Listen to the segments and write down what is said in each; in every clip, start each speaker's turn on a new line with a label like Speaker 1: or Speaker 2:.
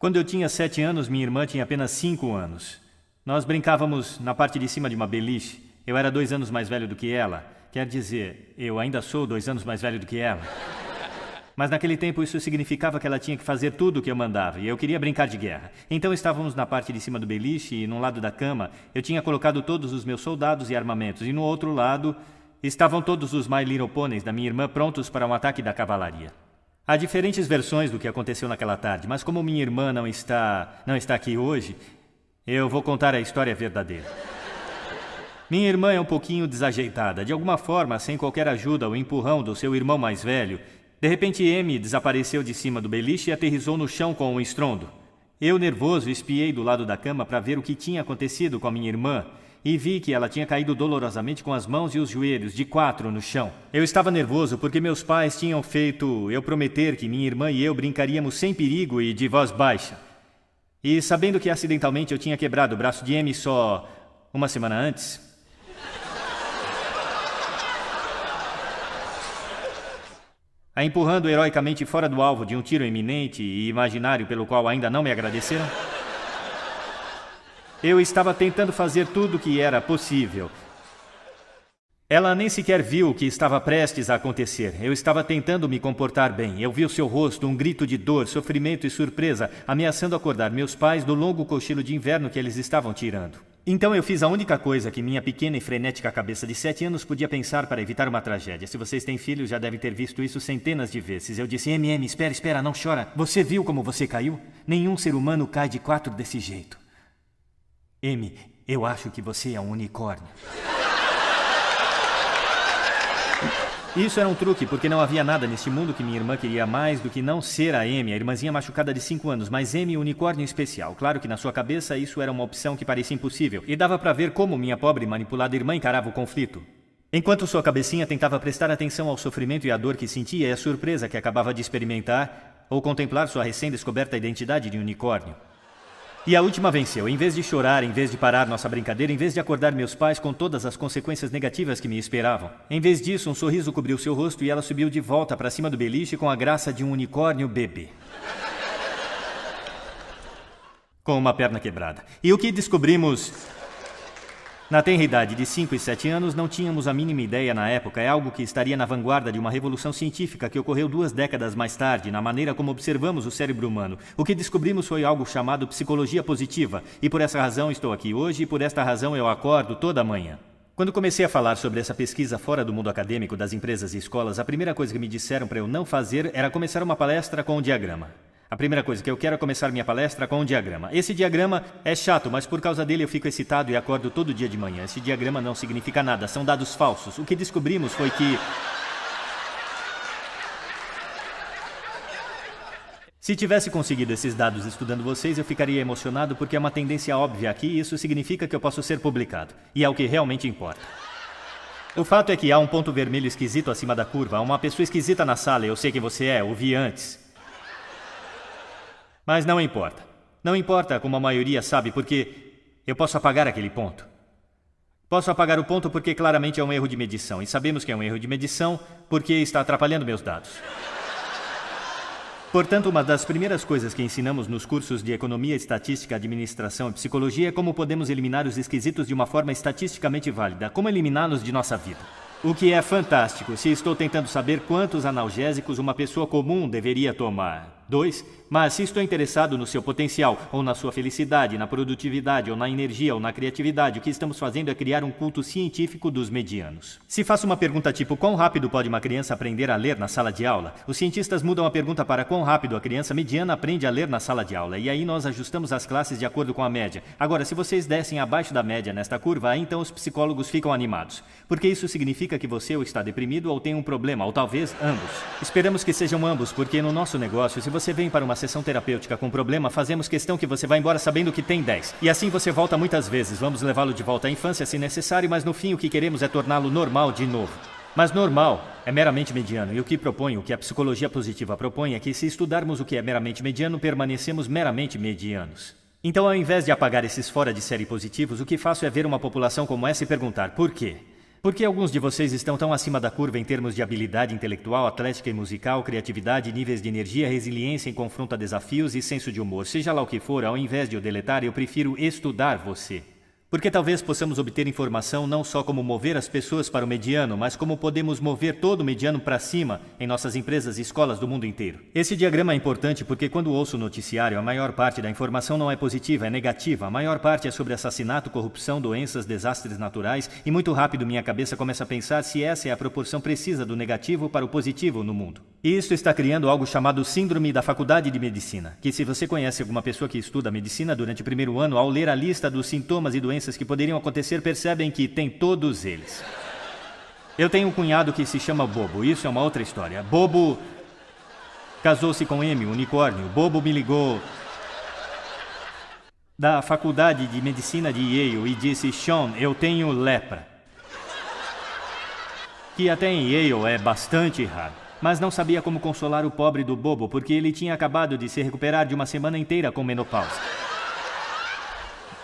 Speaker 1: Quando eu tinha 7 anos, minha irmã tinha apenas 5 anos. Nós brincávamos na parte de cima de uma beliche. Eu era 2 anos mais velho do que ela. Quer dizer, eu ainda sou 2 anos mais velho do que ela. Mas naquele tempo isso significava que ela tinha que fazer tudo o que eu mandava, e eu queria brincar de guerra. Então estávamos na parte de cima do beliche e, num lado da cama, eu tinha colocado todos os meus soldados e armamentos, e no outro lado estavam todos os My Little Ponies da minha irmã prontos para um ataque da cavalaria. Há diferentes versões do que aconteceu naquela tarde, mas como minha irmã não está aqui hoje, eu vou contar a história verdadeira. Minha irmã é um pouquinho desajeitada. De alguma forma, sem qualquer ajuda ou empurrão do seu irmão mais velho, de repente Amy desapareceu de cima do beliche e aterrissou no chão com um estrondo. Eu, nervoso, espiei do lado da cama para ver o que tinha acontecido com a minha irmã e vi que ela tinha caído dolorosamente com as mãos e os joelhos, de 4 no chão. Eu estava nervoso porque meus pais tinham feito eu prometer que minha irmã e eu brincaríamos sem perigo e de voz baixa. E sabendo que acidentalmente eu tinha quebrado o braço de Amy só uma semana antes, a empurrando heroicamente fora do alvo de um tiro iminente e imaginário pelo qual ainda não me agradeceram, eu estava tentando fazer tudo o que era possível. Ela nem sequer viu o que estava prestes a acontecer. Eu estava tentando me comportar bem. Eu vi o seu rosto, um grito de dor, sofrimento e surpresa, ameaçando acordar meus pais do longo cochilo de inverno que eles estavam tirando. Então eu fiz a única coisa que minha pequena e frenética cabeça de 7 anos podia pensar para evitar uma tragédia. Se vocês têm filhos, já devem ter visto isso centenas de vezes. Eu disse, Amy, espera, não chora. Você viu como você caiu? Nenhum ser humano cai de 4 desse jeito. Amy, eu acho que você é um unicórnio. Isso era um truque, porque não havia nada neste mundo que minha irmã queria mais do que não ser a Amy, a irmãzinha machucada de 5 anos, mas Amy, unicórnio especial. Claro que na sua cabeça isso era uma opção que parecia impossível, e dava para ver como minha pobre e manipulada irmã encarava o conflito. Enquanto sua cabecinha tentava prestar atenção ao sofrimento e à dor que sentia e à surpresa que acabava de experimentar, ou contemplar sua recém-descoberta identidade de unicórnio. E a última venceu. Em vez de chorar, em vez de parar nossa brincadeira, em vez de acordar meus pais com todas as consequências negativas que me esperavam, em vez disso, um sorriso cobriu seu rosto e ela subiu de volta para cima do beliche com a graça de um unicórnio bebê. Com uma perna quebrada. E o que descobrimos? Na tenra idade de 5 e 7 anos, não tínhamos a mínima ideia na época. É algo que estaria na vanguarda de uma revolução científica que ocorreu 2 décadas mais tarde, na maneira como observamos o cérebro humano. O que descobrimos foi algo chamado psicologia positiva. E por essa razão estou aqui hoje e por esta razão eu acordo toda manhã. Quando comecei a falar sobre essa pesquisa fora do mundo acadêmico, das empresas e escolas, a primeira coisa que me disseram para eu não fazer era começar uma palestra com um diagrama. A primeira coisa que eu quero é começar minha palestra com um diagrama. Esse diagrama é chato, mas por causa dele eu fico excitado e acordo todo dia de manhã. Esse diagrama não significa nada, são dados falsos. O que descobrimos foi que se tivesse conseguido esses dados estudando vocês, eu ficaria emocionado porque é uma tendência óbvia aqui e isso significa que eu posso ser publicado. E é o que realmente importa. O fato é que há um ponto vermelho esquisito acima da curva. Há uma pessoa esquisita na sala, eu sei quem você é, eu vi antes. Mas não importa. Não importa como a maioria sabe, porque eu posso apagar aquele ponto. Posso apagar o ponto porque claramente é um erro de medição. E sabemos que é um erro de medição porque está atrapalhando meus dados. Portanto, uma das primeiras coisas que ensinamos nos cursos de economia, estatística, administração e psicologia é como podemos eliminar os esquisitos de uma forma estatisticamente válida. Como eliminá-los de nossa vida. O que é fantástico, se estou tentando saber quantos analgésicos uma pessoa comum deveria tomar. 2. Mas se estou interessado no seu potencial, ou na sua felicidade, na produtividade, ou na energia, ou na criatividade, o que estamos fazendo é criar um culto científico dos medianos. Se faço uma pergunta tipo, quão rápido pode uma criança aprender a ler na sala de aula? Os cientistas mudam a pergunta para quão rápido a criança mediana aprende a ler na sala de aula, e aí nós ajustamos as classes de acordo com a média. Agora, se vocês descem abaixo da média nesta curva, aí então os psicólogos ficam animados. Porque isso significa que você ou está deprimido ou tem um problema, ou talvez ambos. Esperamos que sejam ambos, porque no nosso negócio, se você vem para uma sessão terapêutica com problema, fazemos questão que você vá embora sabendo que tem 10. E assim você volta muitas vezes. Vamos levá-lo de volta à infância se necessário, mas no fim o que queremos é torná-lo normal de novo. Mas normal é meramente mediano, e o que a psicologia positiva propõe é que se estudarmos o que é meramente mediano, permanecemos meramente medianos. Então, ao invés de apagar esses fora de série positivos, o que faço é ver uma população como essa e perguntar por quê? Por que alguns de vocês estão tão acima da curva em termos de habilidade intelectual, atlética e musical, criatividade, níveis de energia, resiliência em confronto a desafios e senso de humor? Seja lá o que for, ao invés de o deletar, eu prefiro estudar você. Porque talvez possamos obter informação não só como mover as pessoas para o mediano, mas como podemos mover todo o mediano para cima em nossas empresas e escolas do mundo inteiro. Esse diagrama é importante porque quando ouço o noticiário, a maior parte da informação não é positiva, é negativa. A maior parte é sobre assassinato, corrupção, doenças, desastres naturais e muito rápido minha cabeça começa a pensar se essa é a proporção precisa do negativo para o positivo no mundo. E isso está criando algo chamado Síndrome da Faculdade de Medicina, que se você conhece alguma pessoa que estuda medicina durante o primeiro ano, ao ler a lista dos sintomas e doenças que poderiam acontecer, percebem que tem todos eles. Eu tenho um cunhado que se chama Bobo, isso é uma outra história. Bobo casou-se com Amy, unicórnio. Bobo me ligou da faculdade de medicina de Yale e disse: Sean, eu tenho lepra. Que até em Yale é bastante raro. Mas não sabia como consolar o pobre do Bobo, porque ele tinha acabado de se recuperar de uma semana inteira com menopausa.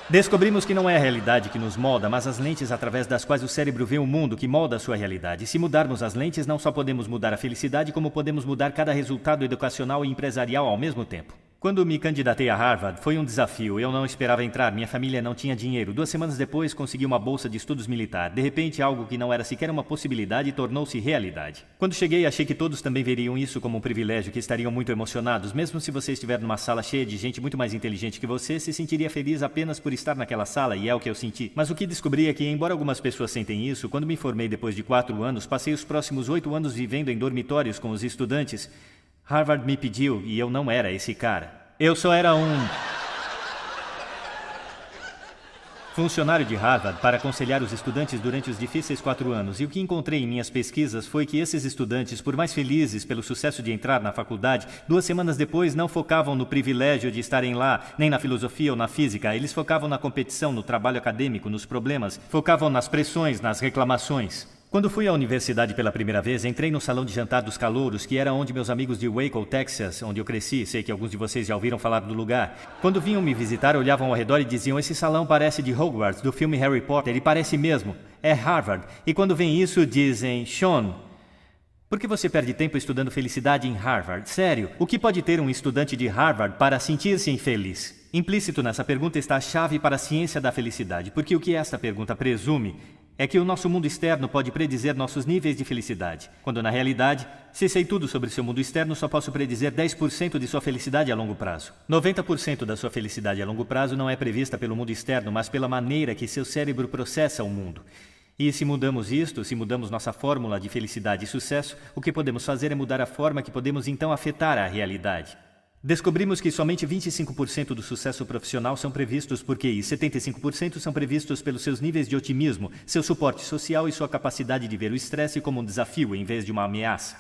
Speaker 1: Descobrimos que não é a realidade que nos molda, mas as lentes através das quais o cérebro vê o mundo que molda a sua realidade. Se mudarmos as lentes, não só podemos mudar a felicidade, como podemos mudar cada resultado educacional e empresarial ao mesmo tempo. Quando me candidatei a Harvard, foi um desafio. Eu não esperava entrar, minha família não tinha dinheiro. 2 semanas depois, consegui uma bolsa de estudos militar. De repente, algo que não era sequer uma possibilidade tornou-se realidade. Quando cheguei, achei que todos também veriam isso como um privilégio, que estariam muito emocionados. Mesmo se você estiver numa sala cheia de gente muito mais inteligente que você, se sentiria feliz apenas por estar naquela sala, e é o que eu senti. Mas o que descobri é que, embora algumas pessoas sentem isso, quando me formei depois de 4 anos, passei os próximos 8 anos vivendo em dormitórios com os estudantes. Harvard me pediu e eu não era esse cara. Eu só era um funcionário de Harvard para aconselhar os estudantes durante os difíceis 4 anos. E o que encontrei em minhas pesquisas foi que esses estudantes, por mais felizes pelo sucesso de entrar na faculdade, 2 semanas depois não focavam no privilégio de estarem lá, nem na filosofia ou na física. Eles focavam na competição, no trabalho acadêmico, nos problemas, focavam nas pressões, nas reclamações. Quando fui à universidade pela primeira vez, entrei no salão de jantar dos calouros, que era onde meus amigos de Waco, Texas, onde eu cresci, sei que alguns de vocês já ouviram falar do lugar. Quando vinham me visitar, olhavam ao redor e diziam: esse salão parece de Hogwarts, do filme Harry Potter, e parece mesmo, é Harvard. E quando vem isso, dizem: Sean, por que você perde tempo estudando felicidade em Harvard? Sério, o que pode ter um estudante de Harvard para sentir-se infeliz? Implícito nessa pergunta está a chave para a ciência da felicidade, porque o que esta pergunta presume é que o nosso mundo externo pode predizer nossos níveis de felicidade, quando na realidade, se sei tudo sobre seu mundo externo, só posso predizer 10% de sua felicidade a longo prazo. 90% da sua felicidade a longo prazo não é prevista pelo mundo externo, mas pela maneira que seu cérebro processa o mundo. E se mudamos isto, se mudamos nossa fórmula de felicidade e sucesso, o que podemos fazer é mudar a forma que podemos então afetar a realidade. Descobrimos que somente 25% do sucesso profissional são previstos por QI, 75% são previstos pelos seus níveis de otimismo, seu suporte social e sua capacidade de ver o estresse como um desafio em vez de uma ameaça.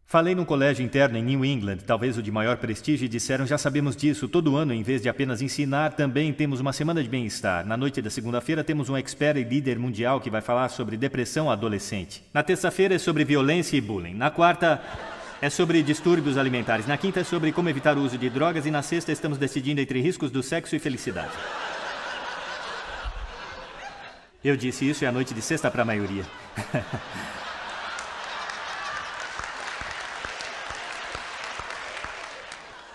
Speaker 1: Falei num colégio interno em New England, talvez o de maior prestígio, e disseram: já sabemos disso, todo ano, em vez de apenas ensinar, também temos uma semana de bem-estar. Na noite da segunda-feira temos um expert e líder mundial que vai falar sobre depressão adolescente. Na terça-feira é sobre violência e bullying. Na quarta é sobre distúrbios alimentares. Na quinta é sobre como evitar o uso de drogas. E na sexta estamos decidindo entre riscos do sexo e felicidade. Eu disse isso e a noite de sexta para a maioria.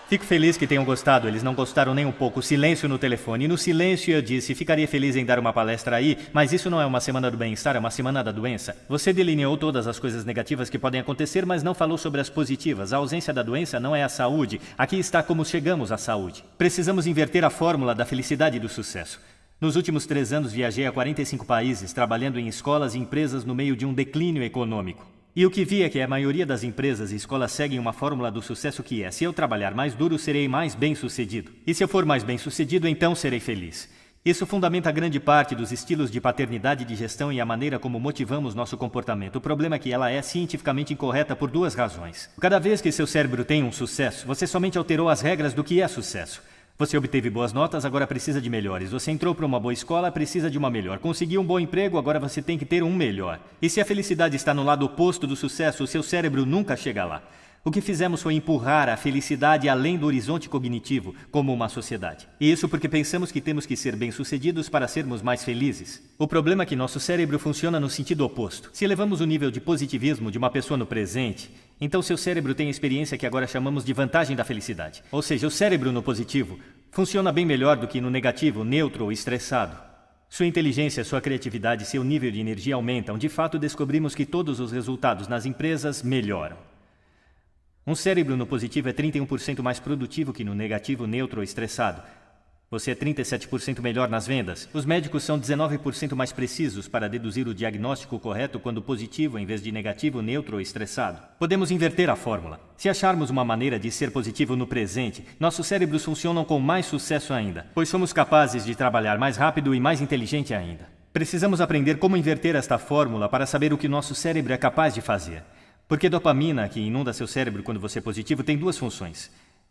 Speaker 1: Fico feliz que tenham gostado, eles não gostaram nem um pouco. Silêncio no telefone. E no silêncio eu disse: ficaria feliz em dar uma palestra aí, mas isso não é uma semana do bem-estar, é uma semana da doença. Você delineou todas as coisas negativas que podem acontecer, mas não falou sobre as positivas. A ausência da doença não é a saúde. Aqui está como chegamos à saúde. Precisamos inverter a fórmula da felicidade e do sucesso. Nos últimos 3 anos viajei a 45 países, trabalhando em escolas e empresas no meio de um declínio econômico. E o que vi é que a maioria das empresas e escolas seguem uma fórmula do sucesso que é: se eu trabalhar mais duro, serei mais bem-sucedido. E se eu for mais bem-sucedido, então serei feliz. Isso fundamenta grande parte dos estilos de paternidade e de gestão e a maneira como motivamos nosso comportamento. O problema é que ela é cientificamente incorreta por 2 razões. Cada vez que seu cérebro tem um sucesso, você somente alterou as regras do que é sucesso. Você obteve boas notas, agora precisa de melhores. Você entrou para uma boa escola, precisa de uma melhor. Conseguiu um bom emprego, agora você tem que ter um melhor. E se a felicidade está no lado oposto do sucesso, o seu cérebro nunca chega lá. O que fizemos foi empurrar a felicidade além do horizonte cognitivo, como uma sociedade. E isso porque pensamos que temos que ser bem-sucedidos para sermos mais felizes. O problema é que nosso cérebro funciona no sentido oposto. Se elevamos o nível de positivismo de uma pessoa no presente, então seu cérebro tem a experiência que agora chamamos de vantagem da felicidade. Ou seja, o cérebro no positivo funciona bem melhor do que no negativo, neutro ou estressado. Sua inteligência, sua criatividade e seu nível de energia aumentam. De fato, descobrimos que todos os resultados nas empresas melhoram. Um cérebro no positivo é 31% mais produtivo que no negativo, neutro ou estressado. Você é 37% melhor nas vendas. Os médicos são 19% mais precisos para deduzir o diagnóstico correto quando positivo em vez de negativo, neutro ou estressado. Podemos inverter a fórmula. Se acharmos uma maneira de ser positivo no presente, nossos cérebros funcionam com mais sucesso ainda, pois somos capazes de trabalhar mais rápido e mais inteligente ainda. Precisamos aprender como inverter esta fórmula para saber o que nosso cérebro é capaz de fazer. Porque dopamina, que inunda seu cérebro quando você é positivo, tem duas funções.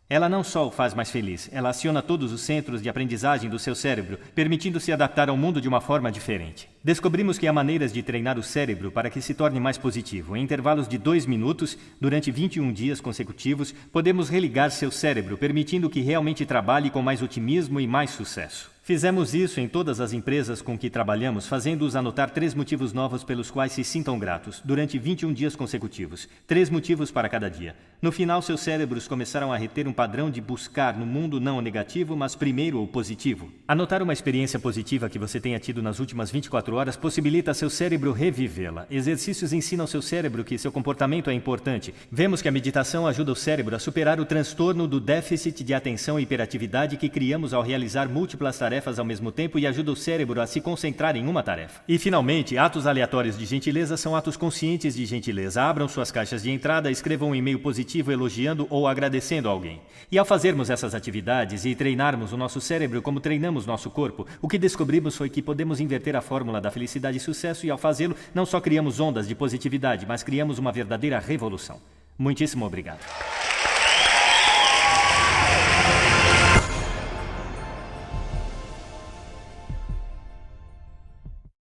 Speaker 1: Ela não só o faz mais feliz, ela aciona todos os centros de aprendizagem do seu cérebro, permitindo-se adaptar ao mundo de uma forma diferente. Descobrimos que há maneiras de treinar o cérebro para que se torne mais positivo. Em intervalos de 2 minutos, durante 21 dias consecutivos, podemos religar seu cérebro, permitindo que realmente trabalhe com mais otimismo e mais sucesso. Fizemos isso em todas as empresas com que trabalhamos, fazendo-os anotar 3 motivos novos pelos quais se sintam gratos, durante 21 dias consecutivos. 3 motivos para cada dia. No final, seus cérebros começaram a reter um padrão de buscar no mundo não o negativo, mas primeiro o positivo. Anotar uma experiência positiva que você tenha tido nas últimas 24 horas possibilita seu cérebro revivê-la. Exercícios ensinam seu cérebro que seu comportamento é importante. Vemos que a meditação ajuda o cérebro a superar o transtorno do déficit de atenção e hiperatividade que criamos ao realizar múltiplas tarefas ao mesmo tempo e ajuda o cérebro a se concentrar em uma tarefa. E, finalmente, atos aleatórios de gentileza são atos conscientes de gentileza. Abram suas caixas de entrada, escrevam um e-mail positivo elogiando ou agradecendo alguém. E ao fazermos essas atividades e treinarmos o nosso cérebro como treinamos nosso corpo, o que descobrimos foi que podemos inverter a fórmula da felicidade e sucesso e, ao fazê-lo, não só criamos ondas de positividade, mas criamos uma verdadeira revolução. Muitíssimo obrigado.